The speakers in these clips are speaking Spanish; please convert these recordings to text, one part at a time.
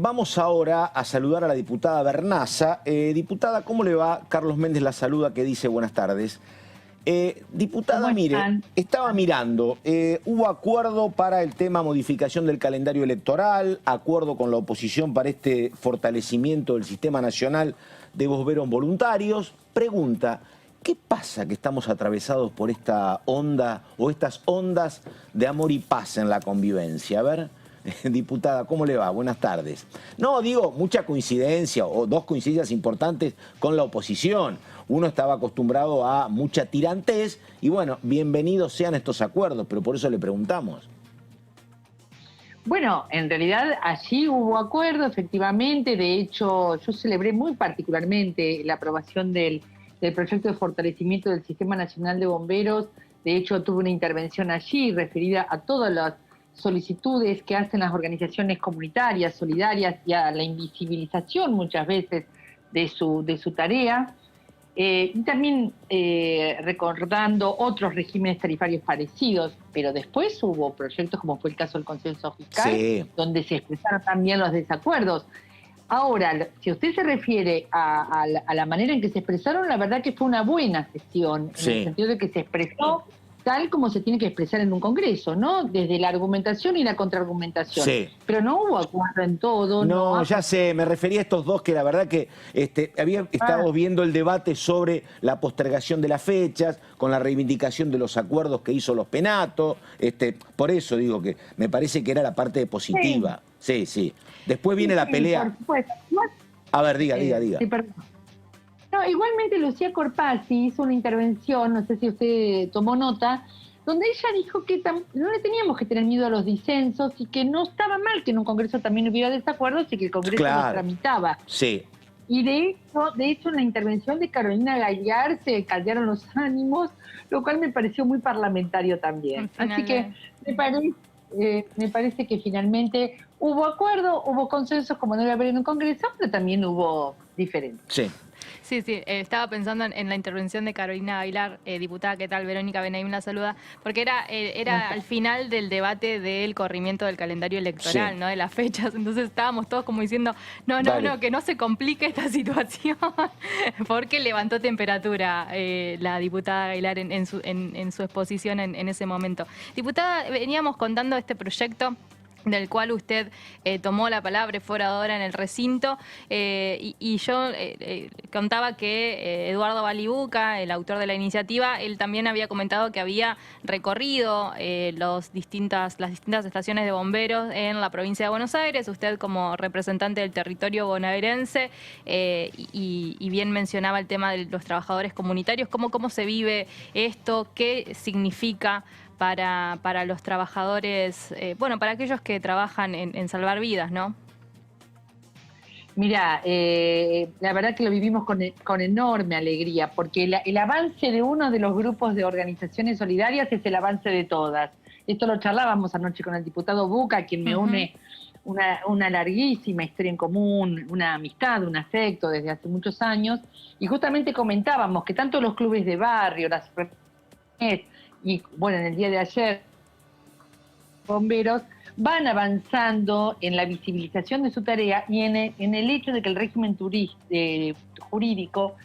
Vamos ahora a saludar a la diputada Bernaza. Diputada, ¿cómo le va? Carlos Méndez la saluda, que dice buenas tardes. Diputada, mire, estaba mirando, hubo acuerdo para el tema modificación del calendario electoral, acuerdo con la oposición para este fortalecimiento del Sistema Nacional de Bomberos Voluntarios. Pregunta, ¿qué pasa que estamos atravesados por esta onda o estas ondas de amor y paz en la convivencia? A ver, diputada, ¿cómo le va? Buenas tardes. No, digo, mucha coincidencia o dos coincidencias importantes con la oposición. Uno estaba acostumbrado a mucha tirantez y bueno, bienvenidos sean estos acuerdos, pero por eso le preguntamos. Bueno, en realidad allí hubo acuerdo, efectivamente. De hecho, yo celebré muy particularmente la aprobación del proyecto de fortalecimiento del Sistema Nacional de Bomberos. De hecho, tuve una intervención allí referida a todas las solicitudes que hacen las organizaciones comunitarias, solidarias, y a la invisibilización muchas veces de su tarea. Y también recordando otros regímenes tarifarios parecidos, pero después hubo proyectos como fue el caso del consenso fiscal, sí, donde se expresaron también los desacuerdos. Ahora, si usted se refiere a la manera en que se expresaron, la verdad que fue una buena sesión, sí, en el sentido de que se expresó tal como se tiene que expresar en un congreso, ¿no? Desde la argumentación y la contraargumentación. Sí. Pero no hubo acuerdo en todo. No, ya sé, me refería a estos dos que la verdad que estábamos viendo el debate sobre la postergación de las fechas, con la reivindicación de los acuerdos que hizo los penatos. Por eso digo que me parece que era la parte positiva. Sí, sí. Después viene la pelea. Por supuesto. A ver, diga. Sí, perdón. No, igualmente Lucía Corpazzi hizo una intervención, no sé si usted tomó nota, donde ella dijo que no le teníamos que tener miedo a los disensos y que no estaba mal que en un congreso también hubiera desacuerdos y que el congreso los tramitaba. Sí. Y de hecho en la intervención de Carolina Gallar se caldearon los ánimos, lo cual me pareció muy parlamentario también. Así que me parece que finalmente hubo acuerdo, hubo consensos como debe haber en un congreso, pero también hubo diferencias. Sí. Sí, estaba pensando en la intervención de Carolina Aguilar, diputada, ¿qué tal? Verónica Benaim la saluda, porque era al final del debate del corrimiento del calendario electoral, sí, ¿no? De las fechas, entonces estábamos todos como diciendo, no, que no se complique esta situación, porque levantó temperatura la diputada Aguilar en su exposición en ese momento. Diputada, veníamos contando este proyecto del cual usted tomó la palabra, fue oradora en el recinto, y yo contaba que Eduardo Balibuca, el autor de la iniciativa, él también había comentado que había recorrido las distintas estaciones de bomberos en la provincia de Buenos Aires, usted como representante del territorio bonaerense, y bien mencionaba el tema de los trabajadores comunitarios, cómo se vive esto, qué significa para los trabajadores, para aquellos que trabajan en salvar vidas, ¿no? Mira, la verdad que lo vivimos con enorme alegría, porque el avance de uno de los grupos de organizaciones solidarias es el avance de todas. Esto lo charlábamos anoche con el diputado Buca, a quien me une una larguísima historia en común, una amistad, un afecto desde hace muchos años, y justamente comentábamos que tanto los clubes de barrio, las y bueno, en el día de ayer, bomberos van avanzando en la visibilización de su tarea y en el hecho de que el régimen jurídico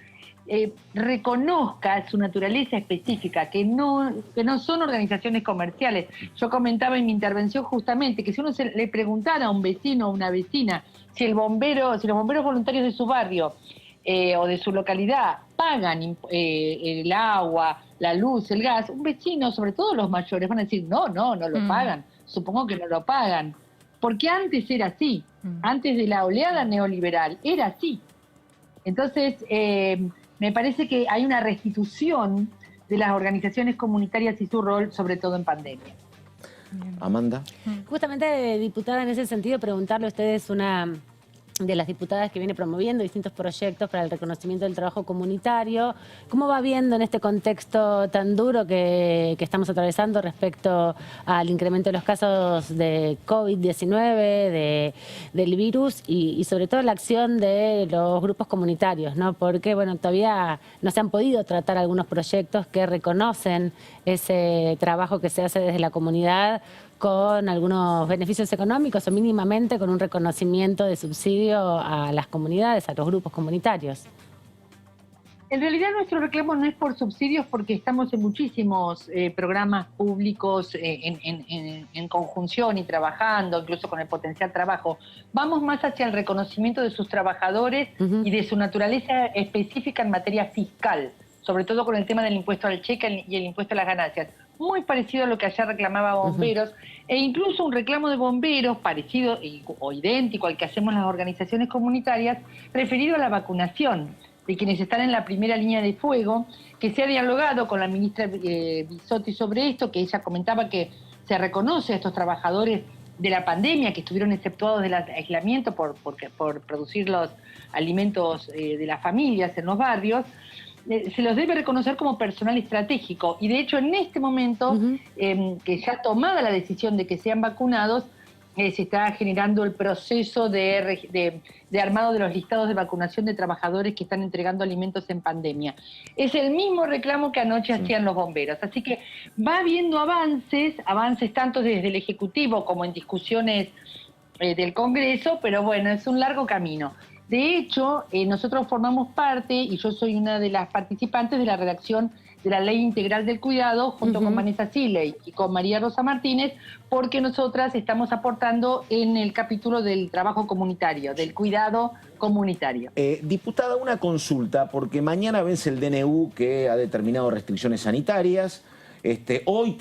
reconozca su naturaleza específica, que no son organizaciones comerciales. Yo comentaba en mi intervención justamente que si uno le preguntara a un vecino o una vecina si los bomberos voluntarios de su barrio o de su localidad pagan el agua, la luz, el gas, un vecino, sobre todo los mayores, van a decir, no lo pagan, supongo que no lo pagan, porque antes era así, antes de la oleada neoliberal, era así. Entonces, me parece que hay una restitución de las organizaciones comunitarias y su rol, sobre todo en pandemia. Amanda. Justamente, diputada, en ese sentido, preguntarle a ustedes una de las diputadas que viene promoviendo distintos proyectos para el reconocimiento del trabajo comunitario. ¿Cómo va viendo en este contexto tan duro que estamos atravesando respecto al incremento de los casos de COVID-19, del virus y sobre todo la acción de los grupos comunitarios, ¿no? Porque bueno, todavía no se han podido tratar algunos proyectos que reconocen ese trabajo que se hace desde la comunidad con algunos beneficios económicos o mínimamente con un reconocimiento de subsidio a las comunidades, a los grupos comunitarios. En realidad nuestro reclamo no es por subsidios porque estamos en muchísimos programas públicos en conjunción y trabajando, incluso con el potencial trabajo. Vamos más hacia el reconocimiento de sus trabajadores y de su naturaleza específica en materia fiscal, sobre todo con el tema del impuesto al cheque y el impuesto a las ganancias. Muy parecido a lo que ayer reclamaba Bomberos, e incluso un reclamo de bomberos parecido o idéntico al que hacemos las organizaciones comunitarias, referido a la vacunación de quienes están en la primera línea de fuego, que se ha dialogado con la ministra Bisotti sobre esto, que ella comentaba que se reconoce a estos trabajadores de la pandemia que estuvieron exceptuados del aislamiento por producir los alimentos de las familias en los barrios. Se los debe reconocer como personal estratégico y de hecho en este momento que ya tomada la decisión de que sean vacunados, se está generando el proceso de armado de los listados de vacunación de trabajadores que están entregando alimentos en pandemia. Es el mismo reclamo que anoche hacían los bomberos. Así que va habiendo avances tanto desde el Ejecutivo como en discusiones del Congreso, pero bueno, es un largo camino. De hecho, nosotros formamos parte, y yo soy una de las participantes de la redacción de la Ley Integral del Cuidado, junto con Vanessa Siley y con María Rosa Martínez, porque nosotras estamos aportando en el capítulo del trabajo comunitario, del cuidado comunitario. Diputada, una consulta, porque mañana vence el DNU que ha determinado restricciones sanitarias. Hoy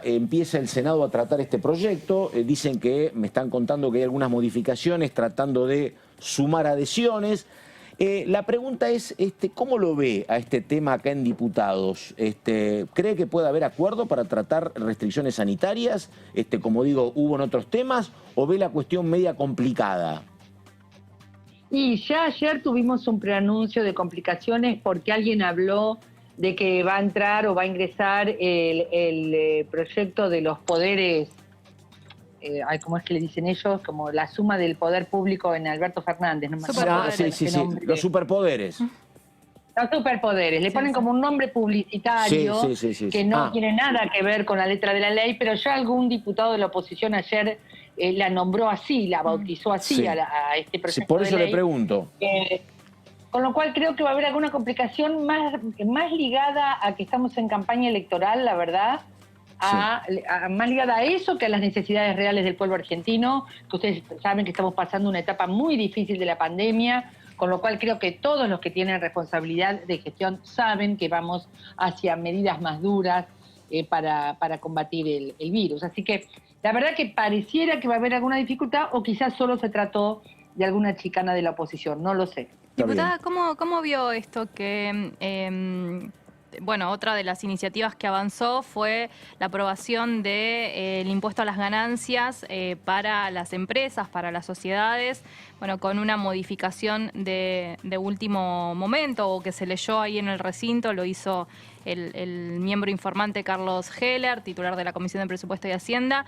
empieza el Senado a tratar este proyecto. Dicen que, me están contando que hay algunas modificaciones tratando de sumar adhesiones. La pregunta es, ¿cómo lo ve a este tema acá en diputados? ¿Cree que puede haber acuerdo para tratar restricciones sanitarias, como digo, hubo en otros temas, o ve la cuestión media complicada? Y ya ayer tuvimos un preanuncio de complicaciones porque alguien habló de que va a entrar o va a ingresar el proyecto de los poderes, ¿cómo es que le dicen ellos? Como la suma del poder público en Alberto Fernández. No me acuerdo sí, los superpoderes. Los superpoderes, le ponen como un nombre publicitario que no tiene nada que ver con la letra de la ley, pero ya algún diputado de la oposición ayer la nombró así, la bautizó así a este proyecto por eso de ley. le pregunto. Con lo cual creo que va a haber alguna complicación más ligada a que estamos en campaña electoral, la verdad, más ligada a eso que a las necesidades reales del pueblo argentino, que ustedes saben que estamos pasando una etapa muy difícil de la pandemia, con lo cual creo que todos los que tienen responsabilidad de gestión saben que vamos hacia medidas más duras para combatir el virus. Así que la verdad que pareciera que va a haber alguna dificultad o quizás solo se trató de alguna chicana de la oposición, no lo sé. Diputada, ¿cómo vio esto que, bueno, otra de las iniciativas que avanzó fue la aprobación del impuesto a las ganancias para las empresas, para las sociedades, bueno, con una modificación de último momento o que se leyó ahí en el recinto, lo hizo el miembro informante Carlos Heller, titular de la Comisión de Presupuesto y Hacienda.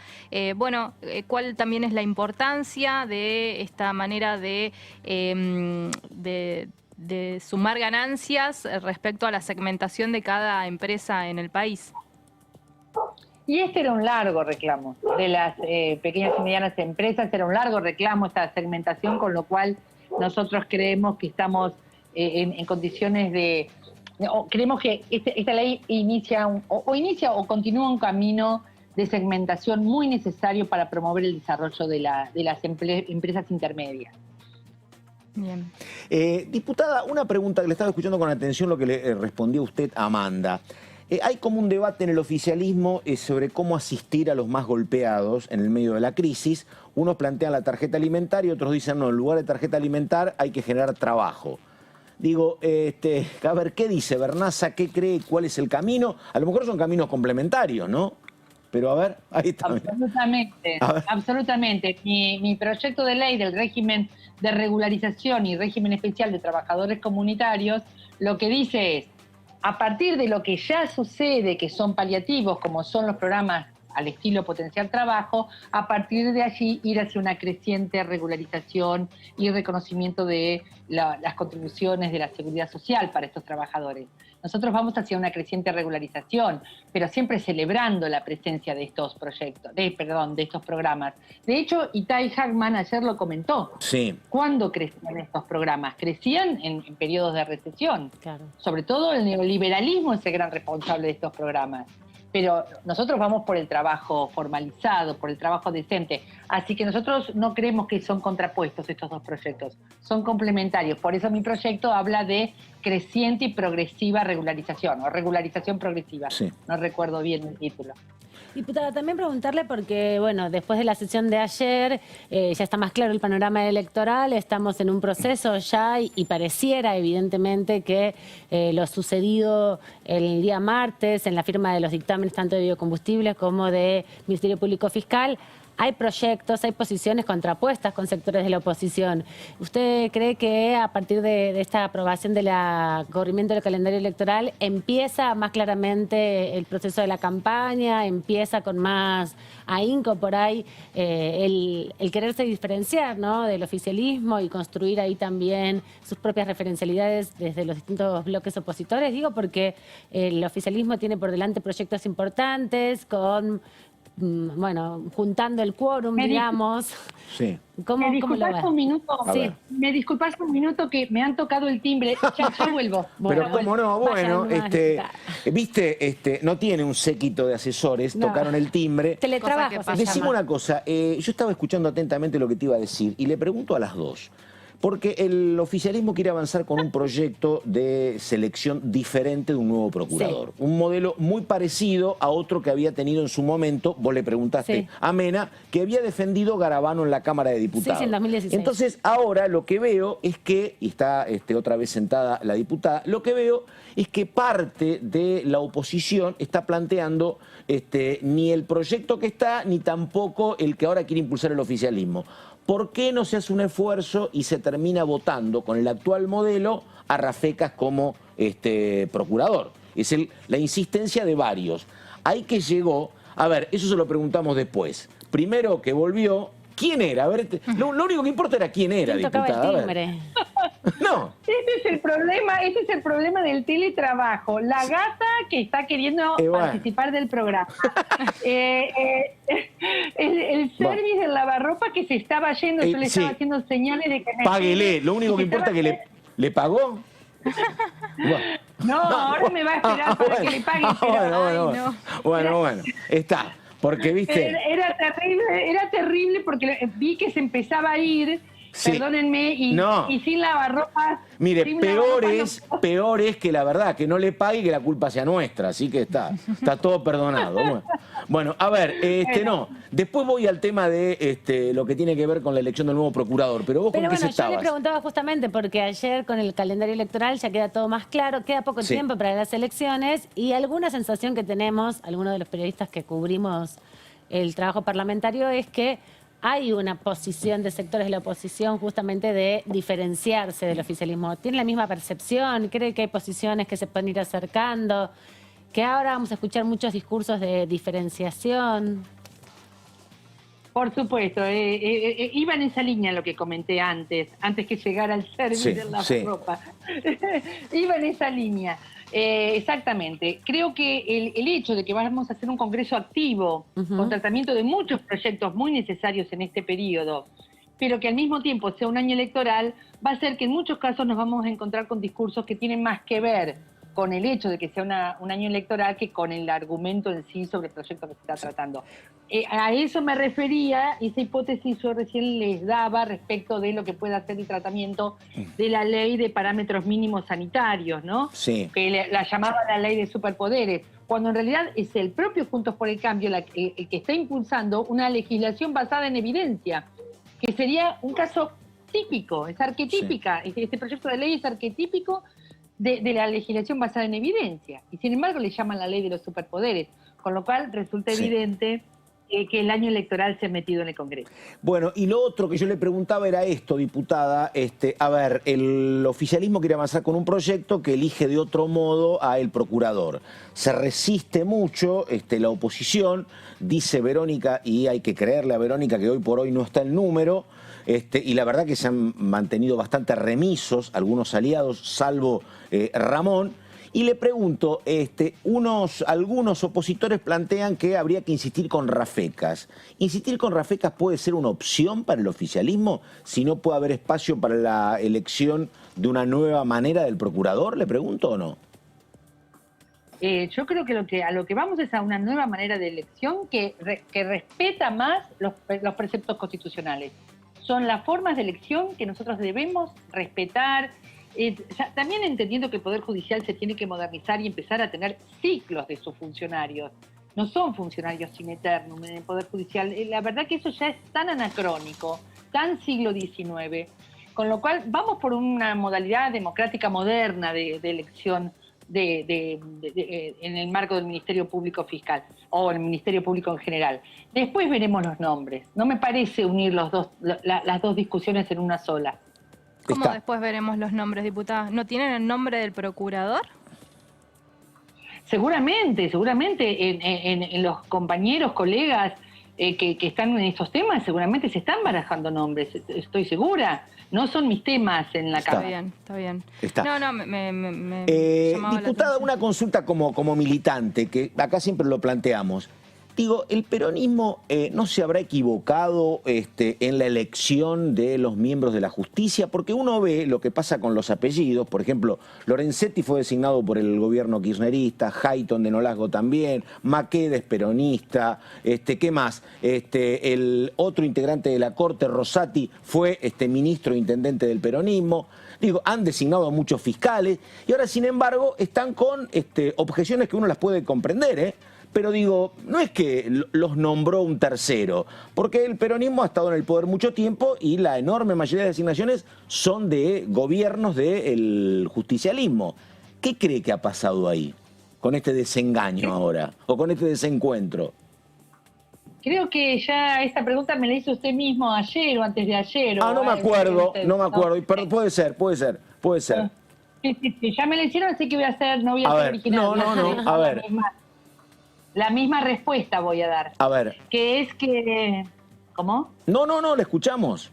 ¿Cuál también es la importancia de esta manera de sumar ganancias respecto a la segmentación de cada empresa en el país? Y este era un largo reclamo de las pequeñas y medianas empresas, era un largo reclamo esta segmentación, con lo cual nosotros creemos que estamos en condiciones de... creemos que esta ley inicia o continúa un camino de segmentación muy necesario para promover el desarrollo de las empresas intermedias. Bien. Diputada, una pregunta que le estaba escuchando con atención lo que le respondió usted a Amanda. Hay como un debate en el oficialismo sobre cómo asistir a los más golpeados en el medio de la crisis. Unos plantean la tarjeta alimentaria y otros dicen, no, en lugar de tarjeta alimentar hay que generar trabajo. Digo, a ver, ¿qué dice Vernasa? ¿Qué cree? ¿Cuál es el camino? A lo mejor son caminos complementarios, ¿no? Pero a ver, ahí está. Absolutamente, absolutamente. Mi proyecto de ley del régimen de regularización y régimen especial de trabajadores comunitarios, lo que dice es, a partir de lo que ya sucede, que son paliativos, como son los programas al estilo potenciar trabajo, a partir de allí ir hacia una creciente regularización y reconocimiento de las contribuciones de la seguridad social para estos trabajadores. Nosotros vamos hacia una creciente regularización, pero siempre celebrando la presencia de estos proyectos, de estos programas. De hecho, Itai Hackman ayer lo comentó. Sí. ¿Cuándo crecían estos programas? Crecían en periodos de recesión. Claro. Sobre todo el neoliberalismo es el gran responsable de estos programas. Pero nosotros vamos por el trabajo formalizado, por el trabajo decente. Así que nosotros no creemos que son contrapuestos estos dos proyectos, son complementarios. Por eso mi proyecto habla de creciente y progresiva regularización, o regularización progresiva. Sí. No recuerdo bien el título. Diputada, también preguntarle porque, bueno, después de la sesión de ayer ya está más claro el panorama electoral, estamos en un proceso ya y pareciera evidentemente que lo sucedido el día martes en la firma de los dictámenes tanto de biocombustibles como de Ministerio Público Fiscal, hay proyectos, hay posiciones contrapuestas con sectores de la oposición. ¿Usted cree que a partir de esta aprobación del corrimiento del calendario electoral empieza más claramente el proceso de la campaña, empieza con más ahínco por ahí el quererse diferenciar, ¿no?, del oficialismo y construir ahí también sus propias referencialidades desde los distintos bloques opositores? Digo porque el oficialismo tiene por delante proyectos importantes con... bueno, juntando el quórum, digamos. Sí. ¿Me disculpas un minuto? Sí. Me disculpas un minuto que me han tocado el timbre. Ya vuelvo. Pero cómo no, bueno, Vayan, viste, no tiene un séquito de asesores, No. tocaron el timbre. Teletrabajo se Decime llama. una cosa, yo estaba escuchando atentamente lo que te iba a decir y le pregunto a las dos. Porque el oficialismo quiere avanzar con un proyecto de selección diferente de un nuevo procurador. Sí. Un modelo muy parecido a otro que había tenido en su momento, vos le preguntaste a Mena, que había defendido Garabano en la Cámara de Diputados. Sí, en 2016. Entonces, ahora lo que veo es que, y está otra vez sentada la diputada, lo que veo es que parte de la oposición está planteando ni el proyecto que está, ni tampoco el que ahora quiere impulsar el oficialismo. ¿Por qué no se hace un esfuerzo y se termina votando con el actual modelo a Rafecas como procurador? Es la insistencia de varios. Ahí que llegó, a ver, eso se lo preguntamos después. Primero que volvió, ¿quién era? A ver, lo único que importa era quién era, diputada. El timbre. No. Este es el problema del teletrabajo. La gata que está queriendo participar del programa. El service del lavarropa que se estaba yendo, yo le estaba haciendo señales de que... Páguele, lo único que importa es que le pagó. No, ahora me va a esperar para que le pague. Bueno, está. Porque, viste... Era terrible porque vi que se empezaba a ir... Sí. Perdónenme, y sin lavarropas... Mire, peor es que la verdad, que no le pague y que la culpa sea nuestra, así que está todo perdonado. Bueno, a ver, no, después voy al tema de lo que tiene que ver con la elección del nuevo procurador, pero vos con qué estabas. Yo le preguntaba justamente porque ayer con el calendario electoral ya queda todo más claro, queda poco tiempo para las elecciones y alguna sensación que tenemos, algunos de los periodistas que cubrimos el trabajo parlamentario, es que hay una posición de sectores de la oposición justamente de diferenciarse del oficialismo. ¿Tiene la misma percepción? ¿Cree que hay posiciones que se pueden ir acercando? ¿Que ahora vamos a escuchar muchos discursos de diferenciación? Por supuesto. Iba en esa línea lo que comenté antes que llegara el servicio de la ropa. Iba en esa línea. Exactamente. Creo que el hecho de que vamos a hacer un congreso activo con tratamiento de muchos proyectos muy necesarios en este periodo, pero que al mismo tiempo sea un año electoral, va a hacer que en muchos casos nos vamos a encontrar con discursos que tienen más que ver con el hecho de que sea un año electoral que con el argumento en sí sobre el proyecto que se está tratando. A eso me refería, esa hipótesis yo recién les daba respecto de lo que pueda ser el tratamiento de la ley de parámetros mínimos sanitarios, ¿no? Sí. Que la llamaba la ley de superpoderes, cuando en realidad es el propio Juntos por el Cambio el que está impulsando una legislación basada en evidencia, que sería un caso típico, es arquetípica, este proyecto de ley es arquetípico de la legislación basada en evidencia, y sin embargo le llaman la ley de los superpoderes, con lo cual resulta evidente que el año electoral se ha metido en el Congreso. Bueno, y lo otro que yo le preguntaba era esto, diputada. A ver, el oficialismo quiere avanzar con un proyecto que elige de otro modo a el procurador. Se resiste mucho la oposición, dice Verónica, y hay que creerle a Verónica que hoy por hoy no está el número, y la verdad que se han mantenido bastante remisos algunos aliados, salvo Ramón. Y le pregunto, algunos opositores plantean que habría que insistir con rafecas. ¿Insistir con rafecas puede ser una opción para el oficialismo si no puede haber espacio para la elección de una nueva manera del procurador? ¿Le pregunto o no? Yo creo que a lo que vamos es a una nueva manera de elección que respeta más los preceptos constitucionales. Son las formas de elección que nosotros debemos respetar. También entendiendo que el Poder Judicial se tiene que modernizar y empezar a tener ciclos de sus funcionarios. No son funcionarios sin eternum en el Poder Judicial. La verdad que eso ya es tan anacrónico, tan siglo XIX, con lo cual vamos por una modalidad democrática moderna de elección en el marco del Ministerio Público Fiscal o el Ministerio Público en general. Después veremos los nombres. No me parece unir las dos discusiones en una sola. ¿Cómo después veremos los nombres, diputada? ¿No tienen el nombre del procurador? Seguramente en los compañeros, colegas que están en estos temas, seguramente se están barajando nombres, estoy segura. No son mis temas en la cabeza. Está bien. Está. No, me diputada, una consulta como militante, que acá siempre lo planteamos. Digo, ¿el peronismo no se habrá equivocado en la elección de los miembros de la justicia? Porque uno ve lo que pasa con los apellidos. Por ejemplo, Lorenzetti fue designado por el gobierno kirchnerista, Hayton de Nolasco también, Maqueda es peronista, ¿qué más? El otro integrante de la Corte, Rosati, fue ministro e intendente del peronismo. Digo, han designado a muchos fiscales y ahora, sin embargo, están con objeciones que uno las puede comprender, ¿eh? Pero digo, no es que los nombró un tercero, porque el peronismo ha estado en el poder mucho tiempo y la enorme mayoría de designaciones son de gobiernos del justicialismo. ¿Qué cree que ha pasado ahí, con este desengaño ahora, o con este desencuentro? Creo que ya esta pregunta me la hizo usted mismo ayer o antes de ayer. No me acuerdo, pero puede ser. Sí, ya me la hicieron, así que voy a hacer, no voy a ser original. No, a ver. La misma respuesta voy a dar. A ver. Que es que... ¿Cómo? No, le escuchamos.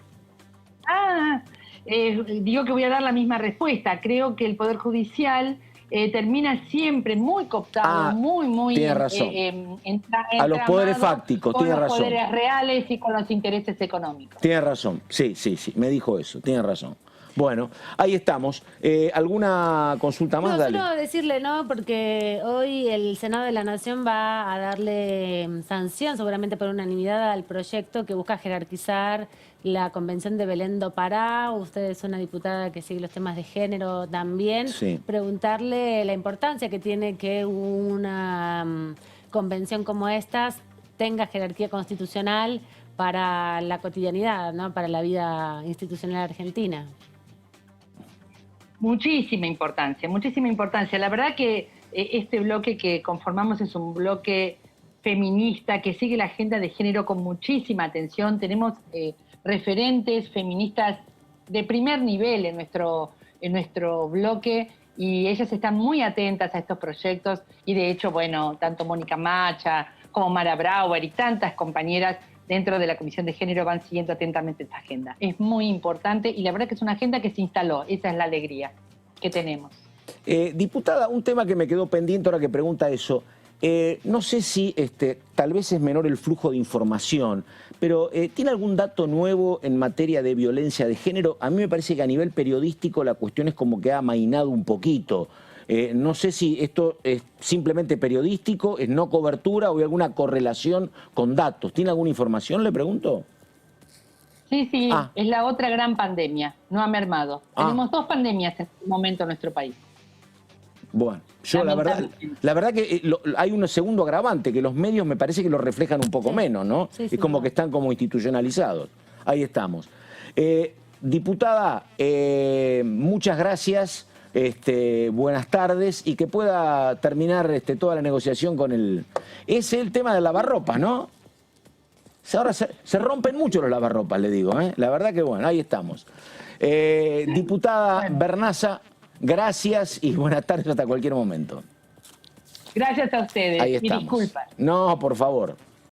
Digo que voy a dar la misma respuesta. Creo que el Poder Judicial termina siempre muy cooptado, muy... Tiene razón. A los poderes fácticos, tiene razón. Con los poderes reales y con los intereses económicos. Tiene razón, sí, me dijo eso, tiene razón. Bueno, ahí estamos. ¿Alguna consulta más? Dale. Solo decirle, porque hoy el Senado de la Nación va a darle sanción, seguramente por unanimidad, al proyecto que busca jerarquizar la Convención de Belén do Pará. Usted es una diputada que sigue los temas de género también. Sí. Preguntarle la importancia que tiene que una convención como estas tenga jerarquía constitucional para la cotidianidad, ¿no? Para la vida institucional argentina. Muchísima importancia. La verdad que este bloque que conformamos es un bloque feminista que sigue la agenda de género con muchísima atención. Tenemos referentes feministas de primer nivel en nuestro bloque y ellas están muy atentas a estos proyectos y de hecho, tanto Mónica Macha como Mara Brauer y tantas compañeras dentro de la Comisión de Género van siguiendo atentamente esta agenda. Es muy importante y la verdad que es una agenda que se instaló. Esa es la alegría que tenemos. Diputada, un tema que me quedó pendiente ahora que pregunta eso. No sé si tal vez es menor el flujo de información, pero ¿tiene algún dato nuevo en materia de violencia de género? A mí me parece que a nivel periodístico la cuestión es como que ha amainado un poquito. No sé si esto es simplemente periodístico, es no cobertura o hay alguna correlación con datos. ¿Tiene alguna información, le pregunto? Sí, es la otra gran pandemia, no ha mermado. Tenemos 2 pandemias en este momento en nuestro país. Bueno, yo la verdad que hay un segundo agravante, que los medios me parece que lo reflejan un poco menos, ¿no? Sí, es como que están como institucionalizados. Ahí estamos. Diputada, muchas gracias. Buenas tardes y que pueda terminar toda la negociación con el... Es el tema de lavarropas, ¿no? Ahora se rompen mucho los lavarropas, le digo, ¿eh? La verdad que bueno, ahí estamos. Diputada Vernaza, gracias y buenas tardes hasta cualquier momento. Gracias a ustedes. Ahí Y estamos. disculpas. No, por favor.